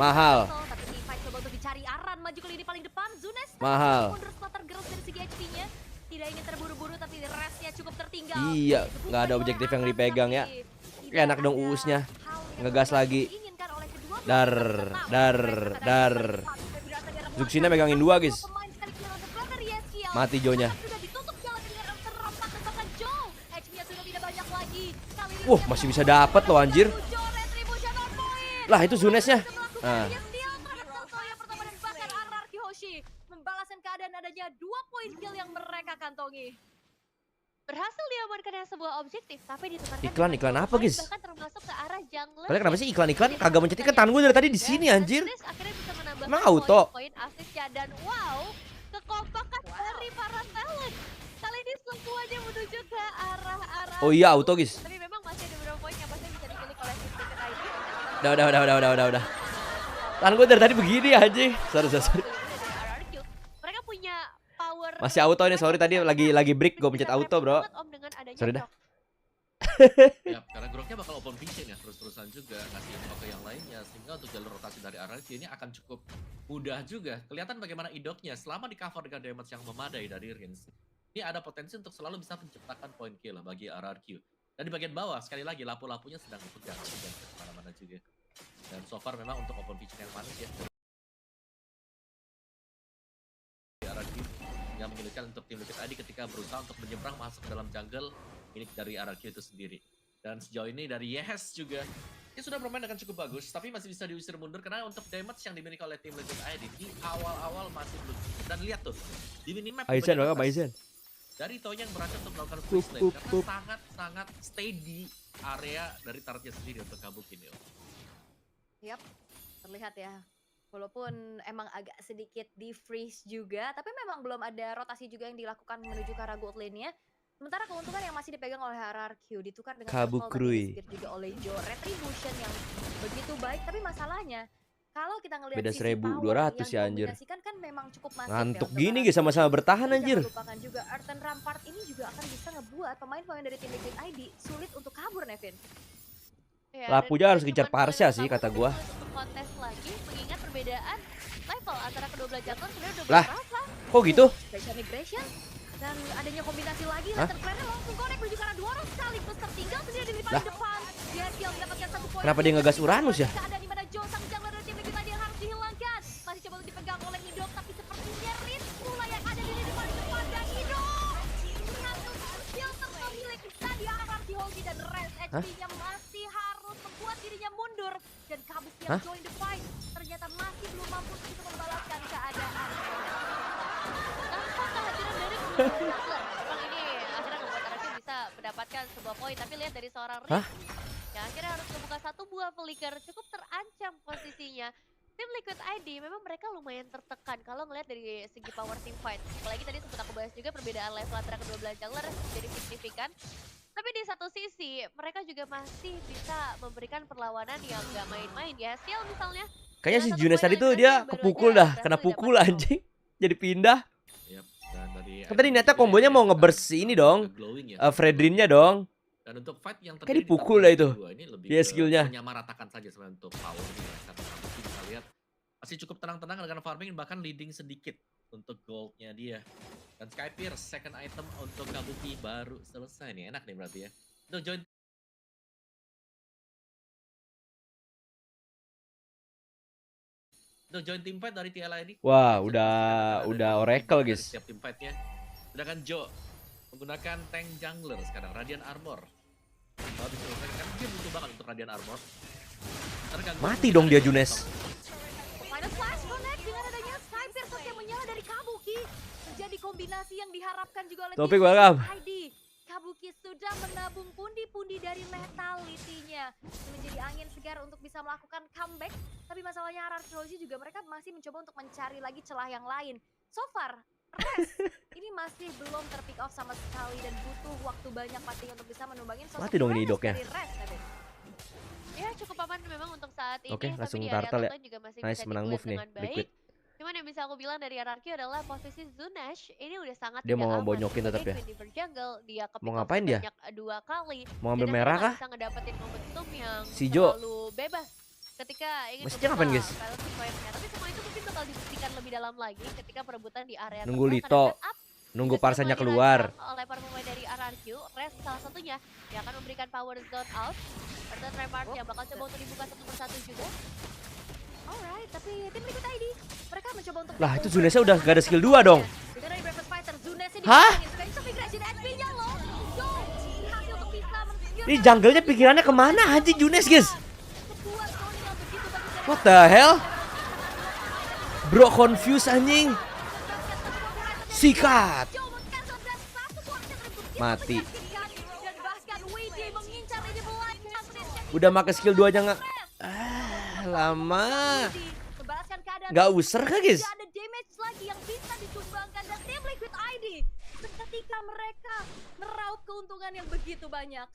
Mahal. Tapi T-Fight coba untuk dicari Aran maju ke lini paling depan. Zunes Mahal. mundur splatter girls dari segi HP-nya. Tidak ingin terburu-buru tapi restnya cukup tertinggal. Iya, nggak ada objektif yang dipegang ya. Enak dong uusnya. Ngegas lagi. Dar. Zuxina megangin 2 guys. Mati Jo-nya. Masih bisa dapat loh anjir. Lah itu Zunesnya. Nah. Membalaskan keadaan adanya 2 poin kill yang mereka kantongi. Berhasil diamankan yang sebuah objektif, tapi ditukarkan Iklan apa guys? bahkan termasuk ke arah jungler. Kalian kenapa sih iklan kagak mencetikkan tangan gue dari tadi di sini anjir? Akhirnya bisa menambah Emang auto? poin asisnya dan wow, kekompakan dari para talent. Kali ini semuanya menuju ke arah. Oh iya auto guys. Tapi memang masih ada beberapa poin yang pasti bisa dipilih oleh tim Ticket ID. Udah. Tangan gue dari tadi begini anjing. Sorry. Mereka punya power. Masih auto ini, sorry tadi lagi break gue pencet auto, bro. Sorry dah. Ya, karena Groknya bakal open vision ya, terus-terusan juga ngasih info ke yang lainnya, sehingga untuk jalur rotasi dari RRQ ini akan cukup mudah juga. Kelihatan bagaimana idoknya selama di cover dengan damage yang memadai dari Rins. Ini ada potensi untuk selalu bisa menciptakan point kill bagi RRQ. Dan di bagian bawah, sekali lagi lapu-lapunya sedang dipegang dan kemana-mana juga. Dan so far memang untuk open vision yang manis ya. RRQ yang menyulitkan untuk tim Liquid ID ketika berusaha untuk menyeberang masuk ke dalam jungle ini dari RRQ itu sendiri. Dan sejauh ini dari Yes juga dia sudah bermain dengan cukup bagus, tapi masih bisa diusir mundur karena untuk damage yang dimiliki oleh tim Liquid ID di awal-awal masih belum. Dan lihat tuh di minimap Aizen. dari Tonya yang berhasil untuk melakukan free slap karena sangat-sangat steady area dari targetnya sendiri untuk Kabuki ini. Yap, terlihat ya. Walaupun emang agak sedikit di freeze juga, tapi memang belum ada rotasi juga yang dilakukan menuju ke arah gold lane-nya. Sementara keuntungan yang masih dipegang oleh RRQ ditukar dengan Kabukrui juga oleh Jo. Retribution yang begitu baik, tapi masalahnya kalau kita ngelihat beda sisi 1.200 ya anjir. kan memang cukup masif Ngantuk ya, gini guys, sama-sama bertahan tapi anjir. jangan lupakan juga Earthen Rampart ini juga akan bisa ngebuat pemain-pemain dari tim Liquid ID sulit untuk kabur, Nevin. Ya, Lapunya harus ngejar Parsha sih kata gua. Kontes lagi mengingat perbedaan level antara kedua belah jungler sebenarnya udah Lah, berasa. kok gitu? Special migration dan adanya kombinasi lagi Lantern Flare langsung connect menuju ke arah dua orang sekaligus tertinggal sendiri di lini depan. Dia siap mendapatkan 1 poin. Kenapa dia ngegas Uranus ya? Keadaan di mana Jo sang jungler dari tim Liquid ID yang harus dihilangkan. Masih coba untuk dipegang oleh Idok tapi sepertinya Riz pula yang ada di lini paling depan dan Idok mengambil skill terpilih tadi RRQ Hogi dan Rez HP-nya masih harus membuat dirinya mundur dan Kabuk yang join the fight ternyata masih belum mampu untuk membalaskan keadaan. Tanpa kehadiran dari jungler, memang ini akhirnya membuat RRQ bisa mendapatkan sebuah poin, tapi lihat dari seorang Riz yang akhirnya harus membuka 1 buah flicker, cukup terancam posisinya. Tim Liquid ID memang mereka lumayan tertekan kalau ngelihat dari segi power team fight. Apalagi tadi sempat aku bahas juga perbedaan level antara kedua belah jungler jadi signifikan. Tapi di satu sisi mereka juga masih bisa memberikan perlawanan yang gak main-main ya. Sial misalnya. Kayaknya si Junes tadi tuh dia kepukul dah, kena pukul anjing. Jadi pindah. Yep, dan dari Kan tadi nyata kombonya mau ngebers ini dong. Fredrinnya dong. Dan untuk fight yang kayak dipukul lah itu. Dia skillnya. Menyamaratakan saja sebenarnya untuk power di satu bisa lihat masih cukup tenang-tenang dengan farming bahkan leading sedikit untuk goldnya dia. Dan Skypier second item untuk Kabuki baru selesai nih, enak nih berarti ya. Untuk join team fight dari TLA ini. Wah, udah Oracle guys. Setiap team fightnya. Sedangkan Jo menggunakan tank jungler sekarang, Radiant Armor. Kalau diselesaikan kan dia butuh banget untuk Radiant Armor. Mati dong dia Junes. Final flash connect dengan adanya Skypier yang menyala dari Kabuki. Menjadi kombinasi yang diharapkan juga oleh Topik welcome. ID. Kabuki sudah menabung pundi-pundi dari letality-nya menjadi angin segar untuk bisa melakukan comeback. Tapi masalahnya RRQ juga mereka masih mencoba untuk mencari lagi celah yang lain. So far, Rez ini masih belum terpick off sama sekali dan butuh waktu banyak pastinya untuk bisa menumbangin sosok mati dong ini idoknya. Ya cukup aman memang untuk saat ini. Oke, langsung tapi turtle ya. juga masih Nice, bisa menang move nih, Liquid. Cuman yang bisa aku bilang dari RRQ adalah posisi Zunash ini udah sangat dia mau bonyokin tetap ya. Dia mau ngapain dia? 2 kali. Mau ambil merah kah? Bisa ngedapetin momentum yang si Jo bebas ketika ingin Maksudnya ngapain, membuka guys? balance pointnya. Tapi semua itu mungkin bakal dibuktikan lebih dalam lagi ketika perebutan di area Nunggu tengah, Lito, karena kan up nunggu juga sudah Parsanya mulai keluar. dirancang oleh para pemain dari RRQ. Rest salah satunya yang akan memberikan power zone out. Serta Tremart yang bakal coba untuk dibuka satu persatu juga. Alright, tapi tim Liquid ID mereka mencoba untuk Lah, take itu over Zunesnya udah gak ada skill pertahanan 2 dong. juga dari Breakfast Fighter. Zunesnya Hah? dipasangin, sudah disintegrasi HP-nya loh. Yo, berhasil untuk bisa Ini jungle-nya pikirannya kemana anjing Junes, guys? sebuah zone yang begitu bagus dari What the hell? Bro confused anjing. Sikat. Mati. Udah pakai skill 2 aja nggak? Lama. Nggak user kah, guys? Tidak ada damage lagi yang bisa disumbangkan dan tim Liquid ID seketika mereka meraup keuntungan yang begitu banyak.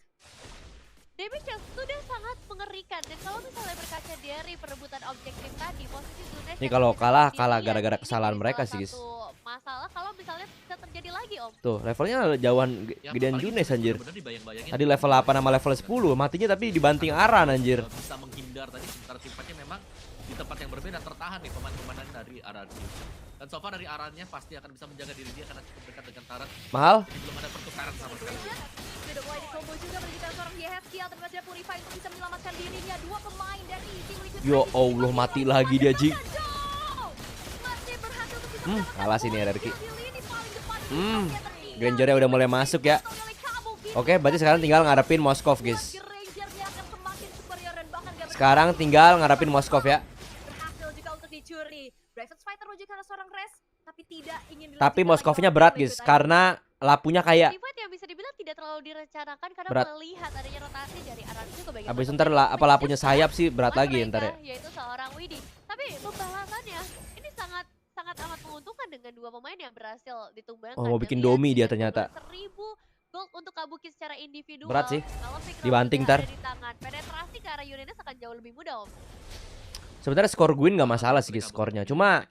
Damage yang sudah sangat mengerikan, dan kalau misalnya berkaca dari perebutan objektif tadi, posisi Zunes Ini yang kalau berada di kalah pilihan, gara-gara ini kesalahan jadi mereka salah sih, guys. satu masalah kalau misalnya bisa terjadi lagi, Om. Tuh, levelnya jauhan gedean apalagi Junes anjir. bener-bener dibayang-bayangin Tadi level 8 sama level 10, matinya tapi dibanting Aran anjir. bisa menghindar tadi, sementara tempatnya memang di tempat yang berbeda, tertahan nih pemain-pemain dari RRQ. Dan so far dari Arannya pasti akan bisa menjaga diri dia karena cukup dekat dengan Taran. Mahal? Jadi belum ada pertukaran sama sekali. Sudah mulai di combo juga menunjukkan seorang Yeheskia, tapi masih ada Purify untuk bisa menyelamatkan dirinya. Dua pemain dari tim Liquid Ya ID Allah, masih mati hilang. lagi dia, Ji. Masih berhasil untuk bisa menyelamatkan Kalah sini pemain RRQ. di lini paling depan. Grangernya udah mulai masuk ya. Oke, berarti sekarang tinggal ngarepin Moskov, guys. Grangernya akan semakin superior dan bahkan gak Sekarang tinggal ngarepin Moskov ya. berhasil juga untuk dicuri. Breakfast Fighter menuju ke arah seorang Rest, tapi tidak ingin dilanjutkan Tapi lagi Moskovnya oleh berat, tim guys, Liquid ID. karena lapunya kayak Fight yang bisa dibilang tidak terlalu direncanakan karena Berat. melihat adanya rotasi dari Aranju ke bagian habis bottom ntar lane. apa lapunya sayap sih berat Teman lagi mereka, ntar ya. yaitu seorang Widi. Tapi pembalasannya ini sangat sangat amat menguntungkan dengan dua pemain yang berhasil ditumbangkan. Oh, mau Dan bikin lihat domi dia dengan ternyata. 1000 gold untuk Kabuki secara individual. Berat sih. Kalau pick round Dibanting sudah ntar. ada di tangan, penetrasi ke arah Yunines akan jauh lebih mudah, Om. Sebenarnya skor Gwyn nggak masalah sih guys, skornya. Cuma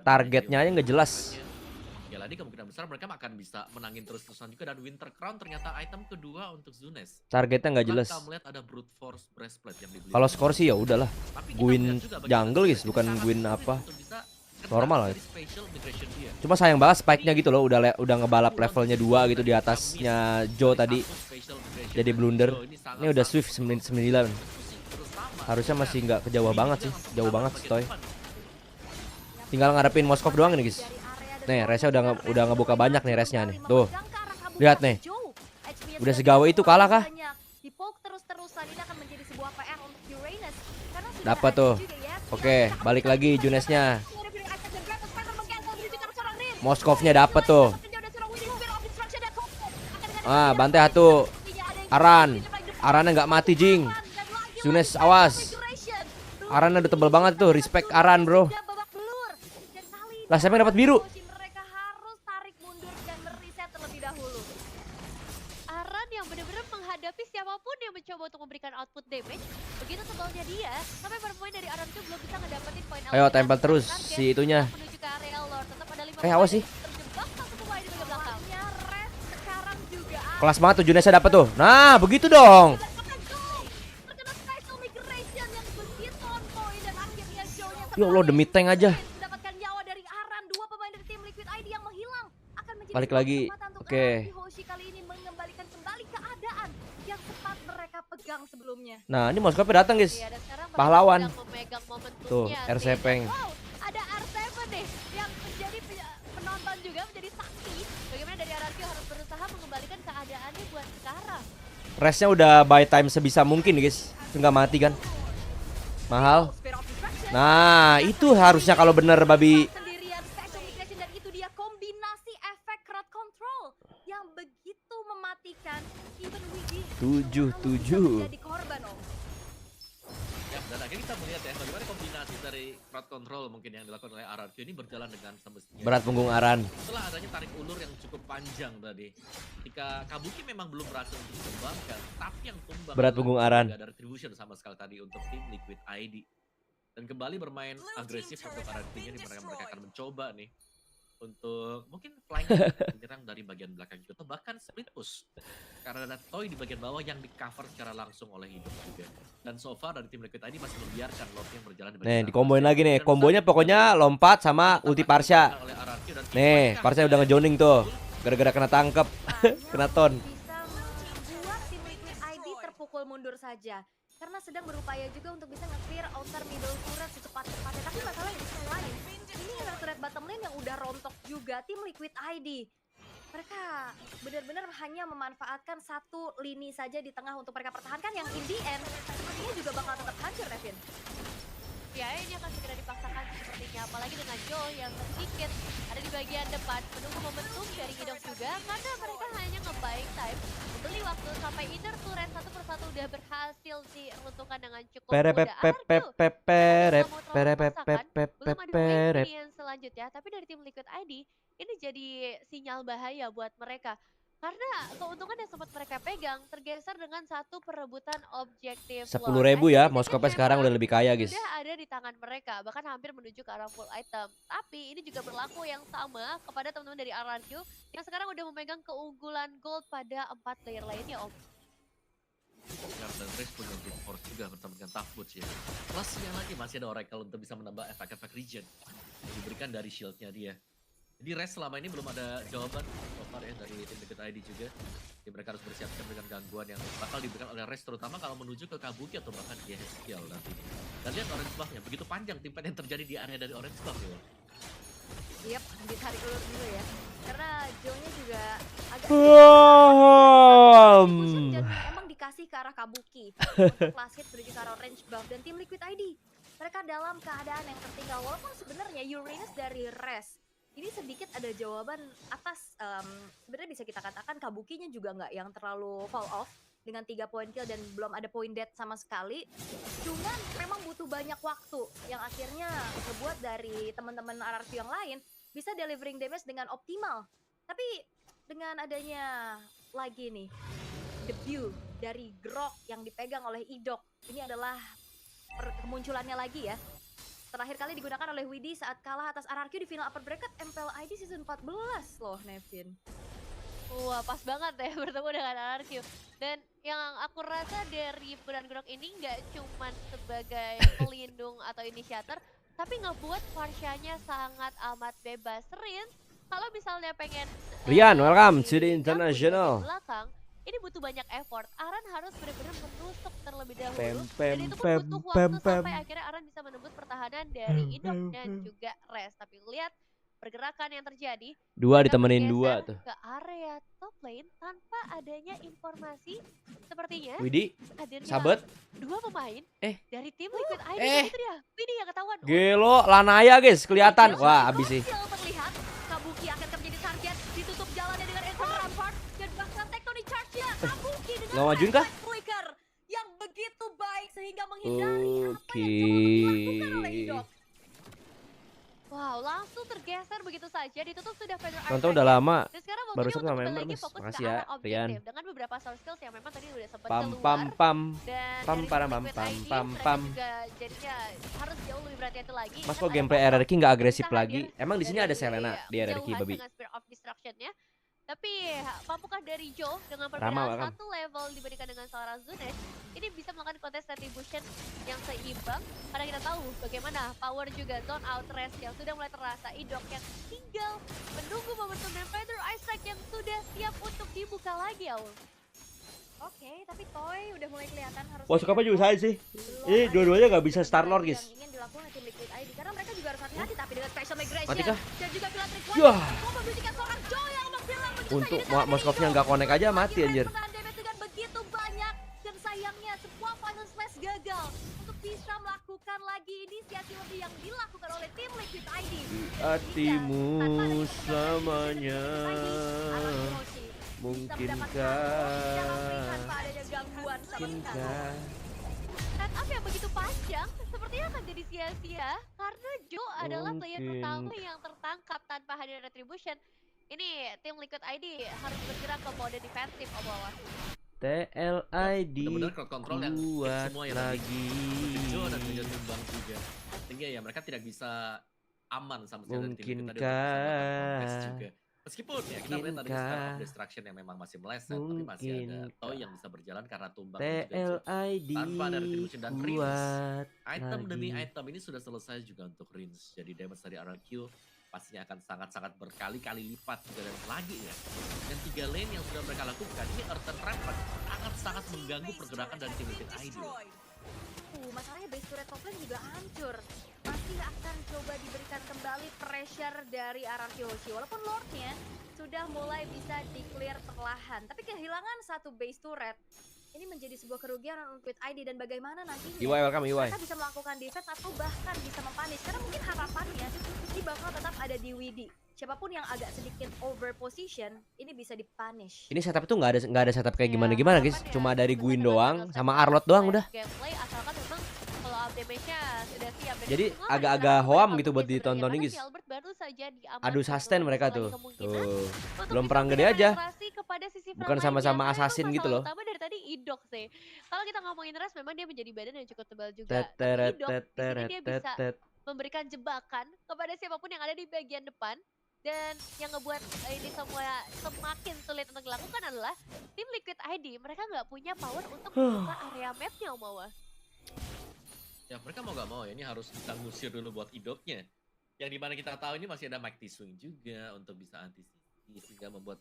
targetnya aja nggak jelas. Ya tadi kemungkinan besar mereka akan bisa menangin terus-terusan juga, dan Winter Crown ternyata item kedua untuk Zunes. Targetnya nggak jelas. Kita melihat ada Brute Force Breastplate yang dibeli. Kalau skor sih ya udahlah. Tapi kita Gwyn melihat juga bagaimana jungle guys, Zunes bukan sangat Gwyn sulit apa. untuk bisa kena Normal lah. dari special migration dia. Cuma sayang banget spike-nya gitu loh, udah ngebalap levelnya 2 gitu di atasnya Joe tadi. Jadi blunder. Ini udah Swift 9. Harusnya masih nggak kejauh banget sih, jauh banget Stoy. Tinggal ngarepin Moskov doang nih guys. Nih, resnya udah ngebuka banyak nih resnya nih. Tuh. Lihat nih. Udah segawe itu kalah kah? Dapat tuh. Oke, balik lagi Junesnya. Moskovnya dapat tuh. Ah, bantai satu. Arannya nggak mati Jing. Junes awas. Arannya udah tebel banget tuh, respect Aran bro. Lah siapa yang dapat biru? Mereka harus tarik mundur dan meriset terlebih dahulu. Aran yang benar-benar menghadapi siapapun yang mencoba untuk memberikan output damage. Begitu tebalnya dia, sampai bermain dari Aran itu belum bisa ngedapetin poin. Ayo tempel terus si itunya. Menuju ke area lore, tetap ada 5 Awas sih. terjebak satu pemain di bagian belakang. Rest sekarang juga Kelas banget tuh Junesnya dapat tuh. Nah, begitu dong. terkena special migration yang begitu on point dan akhirnya Joe-nya Ya Allah, demi tank aja. mendapatkan nyawa dari Aran. Dua pemain dari tim Liquid ID yang menghilang akan menjadi Balik sebuah lagi. kesempatan untuk Oke. RRQ Hoshi kali ini mengembalikan kembali keadaan yang sempat mereka pegang sebelumnya. Nah, ini Moskovnya datang guys. Iya, dan sekarang mereka Pahlawan. sedang memegang momentumnya Tuh, sih. R7. Wow, ada R7 nih yang menjadi penonton juga, menjadi saksi bagaimana dari RRQ harus berusaha mengembalikan keadaannya buat sekarang. Resnya udah buy time sebisa mungkin guys. Nggak mati kan. Mahal. Spirit of Destruction. Nah, itu harusnya kalau bener babi. Sendirian special migration, dan itu dia kombinasi efek crowd control yang begitu mematikan. Even Widi 7-7. jadi korban, Om. Ya, dan akhirnya kita melihat ya bagaimana kombinasi dari crowd control mungkin yang dilakukan oleh RRQ ini berjalan dengan semestinya. Berat punggung Aran. Setelah adanya tarik ulur yang cukup panjang tadi, ketika Kabuki memang belum berhasil untuk dikembangkan, tapi yang tumbang Berat punggung Aran. Gak ada retribution sama sekali tadi untuk tim Liquid ID. Dan kembali bermain agresif untuk RRQ-nya, di mana mereka akan mencoba nih untuk mungkin flank menyerang dari bagian belakang juga, atau bahkan split push. Karena ada Toy di bagian bawah yang di cover secara langsung oleh Hidup juga. Dan so far dari tim Liquid ID masih membiarkan lobby yang berjalan di bagian Nih, atas. dikomboin lagi nih. Dan Kombonya besar pokoknya juga lompat sama ulti ditambahkan Parsha. oleh RRQ dan Nih, Impact Parsha udah juga. ngejoning tuh. Gara-gara kena tangkep. Kena ton. Bisa membuat tim Liquid ID terpukul mundur saja. Karena sedang berupaya juga untuk bisa nge-clear outer middle turret secepat-cepatnya. Tapi masalahnya di sisi lain, ini inner turret bottom lane yang udah rontok juga tim Liquid ID. Mereka benar-benar hanya memanfaatkan satu lini saja di tengah untuk mereka pertahankan yang in the end sepertinya juga bakal tetap hancur, Revin. Ya, ini akan segera dipaksakan sepertinya, apalagi dengan Joe yang sedikit ada di bagian depan menunggu momentum dari Idok juga, karena mereka hanya nge-buying time, membeli waktu sampai inner turret satu persatu udah berhasil diruntuhkan dengan cukup mudah. Perep Belum ada wave yang selanjutnya, tapi dari tim Liquid ID ini jadi sinyal bahaya buat mereka. Karena keuntungan yang sempat mereka pegang tergeser dengan satu perebutan objektif. 10.000 ya, Moskopnya Moskopnya sekarang udah lebih kaya, guys. sudah ada di tangan mereka, bahkan hampir menuju ke arah full item. Tapi ini juga berlaku yang sama kepada teman-teman dari RRQ yang sekarang udah memegang keunggulan gold pada 4 player lainnya, Om. Gar dan Raze punya brute force juga bersama dengan Tough Boots ya. Plusnya lagi masih ada Oracle untuk bisa menambah efek-efek regen yang diberikan dari shieldnya dia. Jadi Raze selama ini belum ada jawaban so far ya dari tim Liquid ID juga. Jadi mereka harus bersiap-siap dengan gangguan yang bakal diberikan oleh Raze, terutama kalau menuju ke Kabuki atau bahkan di Hexkill nanti. Dan lihat orange buff-nya, begitu panjang tim fight yang terjadi di area dari orange buff ya. Yep, ditarik ulur dulu ya. Karena Joe-nya juga agak dan emang dikasih ke arah Kabuki untuk last hit menuju ke arah orange buff dan tim Liquid ID. Mereka dalam keadaan yang tertinggal walaupun sebenarnya Uranus dari Res ini sedikit ada jawaban atas sebenarnya bisa kita katakan Kabukinya juga nggak yang terlalu fall off dengan 3 poin kill dan belum ada poin dead sama sekali. Cuman memang butuh banyak waktu yang akhirnya membuat dari teman-teman RRQ yang lain bisa delivering damage dengan optimal. Tapi dengan adanya lagi nih debut dari Grok yang dipegang oleh Idok, ini adalah kemunculannya lagi ya. Terakhir kali digunakan oleh Widi saat kalah atas RRQ di final upper bracket MPL ID season 14 loh, Nevin. Wah, pas banget ya bertemu dengan RRQ. Dan yang aku rasa dari peran Grok ini nggak cuman sebagai pelindung atau inisiator, tapi ngebuat Parsha-nya sangat amat bebas. Rin, kalau misalnya pengen Rian, welcome to the gabung international. di belakang, ini butuh banyak effort. Aran harus benar-benar menusuk terlebih dahulu. Pem, Dan itu pun pem, butuh pem, waktu pem. sampai akhirnya Aran bisa menembus pertahanan dari Idok dan juga Res. Tapi lihat pergerakan yang terjadi. Dua Mereka ditemenin bergeser dua tuh. ke area top lane tanpa adanya informasi sepertinya Widi, hadirnya Sabet. dua pemain dari tim Liquid ID. Itu dia, Widi yang ketahuan. Gelo, Lanaya guys, kelihatan. Wah, abis sih. Berhasil terlihat Kabuki akan menjadi target, ditutup jalannya dengan Instant Rampart dan bahkan Tectonic Charge-nya Kabuki dengan Nggak majuin kah? Red Flicker yang begitu baik sehingga menghindari apa Oke. yang coba dilakukan oleh Idok. Wow, langsung tergeser begitu saja, ditutup sudah Feather Nonton udah lama. Dan sekarang baru waktunya satu untuk sama kembali member, lagi Mas. fokus Makasih ke ya, arah objektif Rian. dengan beberapa soft skills yang memang tadi udah sempat Pam keluar. pam pam. Dan Pam, dari param, tim pam, Liquid pam, ID, pam, mereka pam. juga jadinya harus jauh lebih berhati-hati lagi. Mas Dan kok ada gameplay Pop RRQ nggak agresif bisa lagi? hadir Emang di sini ada Selena di RRQ, kejauhan babi. dengan Spear of Destruction-nya. Tapi mampukah dari Joe dengan Rama, perbedaan welcome. satu level dibandingkan dengan seorang Zunesh ini bisa melakukan kontes retribution yang seimbang, karena kita tahu bagaimana power juga zone out rest yang sudah mulai terasa. Idok yang tinggal menunggu momentum dan Feather Ice Strike yang sudah siap untuk dibuka lagi, Aul. Oke, tapi Toy udah mulai kelihatan harus. Wah, suka apa juga saya sih. Ini dua-duanya nggak bisa Star-Lord, guys. Yang ingin dilakukan oleh tim Liquid ID karena mereka juga harus hati-hati tapi dengan special migration Mati kah? dan juga Filatrik Yah. membuktikan seorang Joe yang menghilang begitu Untuk saja di tangan Moskovnya Idok. nggak connect aja mati Lagi anjir. menahan damage dengan begitu banyak dan sayangnya semua final slash gagal untuk bisa melakukan lagi inisiasi lebih yang dilakukan oleh tim Liquid ID. Hatimu selamanya mungkinkah mungkinkah Set up yang begitu panjang sepertinya akan jadi sia-sia karena Joe adalah player Mungkin. pertama yang tertangkap tanpa hadir retribution. Ini tim Liquid ID harus bergerak ke mode defensif, Obawa. TLID Benar-benar crowd control yang kuat semua yang lagi. Joe dan juga Tumbang juga. Sehingga ya mereka tidak bisa aman sama sekali dari tim kita, dia udah bisa melakukan progress juga. Meskipun ya kita melihat tadi Spell of Destruction yang memang masih meleset, tapi masih ada Toy yang bisa berjalan karena tumbang dan juga Joe. TLID Tanpa dari tim Luchin dan Rins, buat item demi lagi. item ini sudah selesai juga untuk Rins. Jadi damage dari RRQ pastinya akan sangat-sangat berkali-kali lipat juga dan lagi ya. Dan 3 lane yang sudah mereka lakukan, ini Earthen Rampart sangat-sangat mengganggu pergerakan dari tim Liquid ID. Masalahnya base turret top lane juga hancur. Masih akan coba diberikan kembali pressure dari RRQ Hoshi. Walaupun Lordnya sudah mulai bisa di-clear perlahan. Tapi kehilangan satu base turret. Ini menjadi sebuah kerugian untuk Liquid ID dan bagaimana nantinya EY welcome EY. mereka bisa melakukan defense atau bahkan bisa mempunish. Karena mungkin harapannya ini bakal tetap ada di WD. Siapapun yang agak sedikit over position, ini bisa dipunish. Ini setup tuh nggak ada setup kayak gimana guys. harapan Cuma ya, dari bisa Gwyn dengan doang Battle sama Step Arlot doang dan udah. gameplay asalkan memang kalau up damage-nya sudah siap. Dan Jadi itu agak-agak sebenarnya hoam bagus gitu buat sebenarnya, ditontonin karena guys. si Albert baru saja diamankan Adu sustain untuk mereka mengurangi tuh. kemungkinan Tuh. untuk Belum bisa perang gede aja. berkonsentrasi kepada sisi Bukan front sama-sama line-nya. Karena itu assassin gitu masalah loh. utama dari tadi Idok sih. Kalau kita ngomongin Res memang dia menjadi badan yang cukup tebal juga. Tapi Teteret Idok di sini dia bisa teteret. memberikan jebakan kepada siapapun yang ada di bagian depan. Dan yang ngebuat ini semua semakin sulit untuk dilakukan adalah tim Liquid ID. Mereka nggak punya power untuk membuka area mapnya, Umawa. Ya mereka mau gak mau ya, ini harus kita ngusir dulu buat idoknya. Yang dimana kita tahu ini masih ada Mighty Swing juga untuk bisa antisipasi, sehingga membuat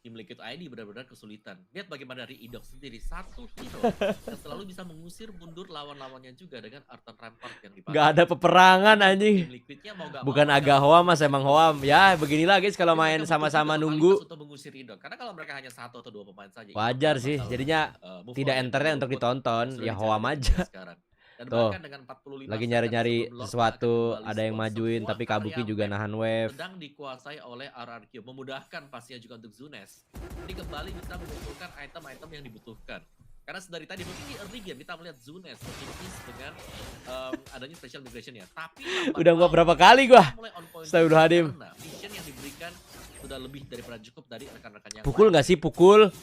tim Liquid ID benar-benar kesulitan. Lihat bagaimana dari idok sendiri, satu hero yang selalu bisa mengusir mundur lawan-lawannya juga dengan Earthen Rampart yang dipakai. Nggak ada peperangan Tim anjing. Liquidnya mau gak Bukan mau, agak mereka hoam mas emang hoam. Ya beginilah guys kalau Jadi main mereka butuh sama-sama juga nunggu. totalitas untuk mengusir idok. Karena kalau mereka hanya 1 atau 2 pemain saja, Wajar idok sih, bakal, jadinya move tidak on ya, enternya dari untuk rumput ditonton. yang sudah Ya dicari hoam oleh aja. timnya sekarang. Dan Tuh, bahkan dengan 45 lagi second nyari-nyari sebelum Lost sesuatu, akan kembali ada yang spawn, majuin semua tapi Kabuki area juga map nahan wave. sedang dikuasai oleh RRQ, memudahkan pastinya juga untuk Zunes. Jadi kembali bisa mengumpulkan item-item yang dibutuhkan. Karena dari tadi mungkin di early game kita melihat Zunes optimis dengan adanya special migration ya. Tapi Udah gua berapa kali gua. mulai on point Astagfirullahaladzim. karena mission yang diberikan sudah lebih daripada cukup dari rekan-rekan yang Pukul lain. nggak sih pukul?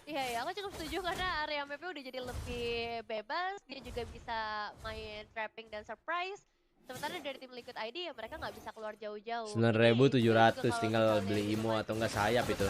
Iya ya, aku cukup setuju karena area mapnya udah jadi lebih bebas. Dia juga bisa main trapping dan surprise. Sementara dari tim Liquid ID ya mereka nggak bisa keluar jauh-jauh. 9.700 tinggal beli imo atau enggak sayap itu.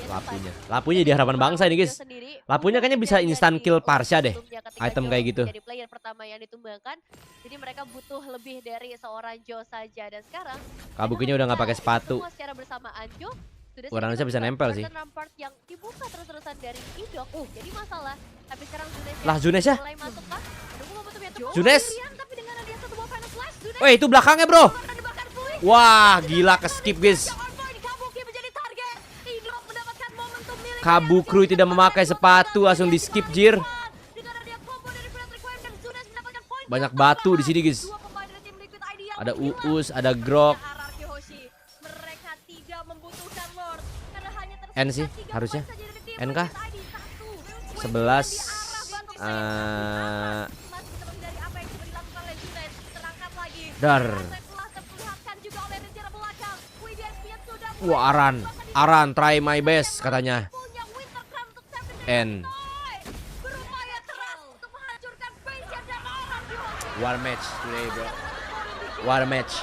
Lapunya. Lapunya Lapunya di harapan bangsa ini guys. Lapunya kayaknya bisa instan kill Parsha deh. Item kayak gitu. Jadi player pertama yang ditumbangkan. Jadi mereka butuh lebih dari seorang Jo saja. Dan sekarang Kabukinya udah nggak pakai sepatu. semua secara bersamaan Jo sudah Orang Indonesia bisa siap nempel sih. Earthen Rampart yang dibuka terus-terusan dari Idok. Jadi masalah. Tapi sekarang Zunes Lah Zunes ya? mulai masuk kah? Aduh, momentum yang tepat. Zunes. Tapi dengan ada satu buah final flash, Zunes Weh itu belakangnya bro. akan dibakar fluid. Wah gila ke skip guys. Kabuki menjadi target. Idok mendapatkan momentum miliknya. Kabukru tidak memakai sepatu langsung di skip jir. Dengan ada combo dari Frederick Wayne dan Zunes mendapatkan poin. Banyak batu di sini guys. Dua pemain dari tim Liquid ID yang Ada menghilang. Uus, ada Grok. RRQ Hoshi. Mereka tidak membutuhkan Lord karena hanya tersisa N sih, 3 harusnya. poin saja dari tim N kah? Liquid ID. Satu. 11, Win di arah Banteng Sayap. Masih seperti dari apa yang coba dilakukan oleh Zunes. Terangkat lagi. Dar. Rantai telah terperlihatkan juga oleh rencana belakang. Widian Piet sudah mulai Wah Aran, bahkan Aran try my best katanya. punya Winter Crown untuk Seven N. Toy. Berupaya keras untuk menghancurkan base dan RRQ Hoshi. War match today bro. War match.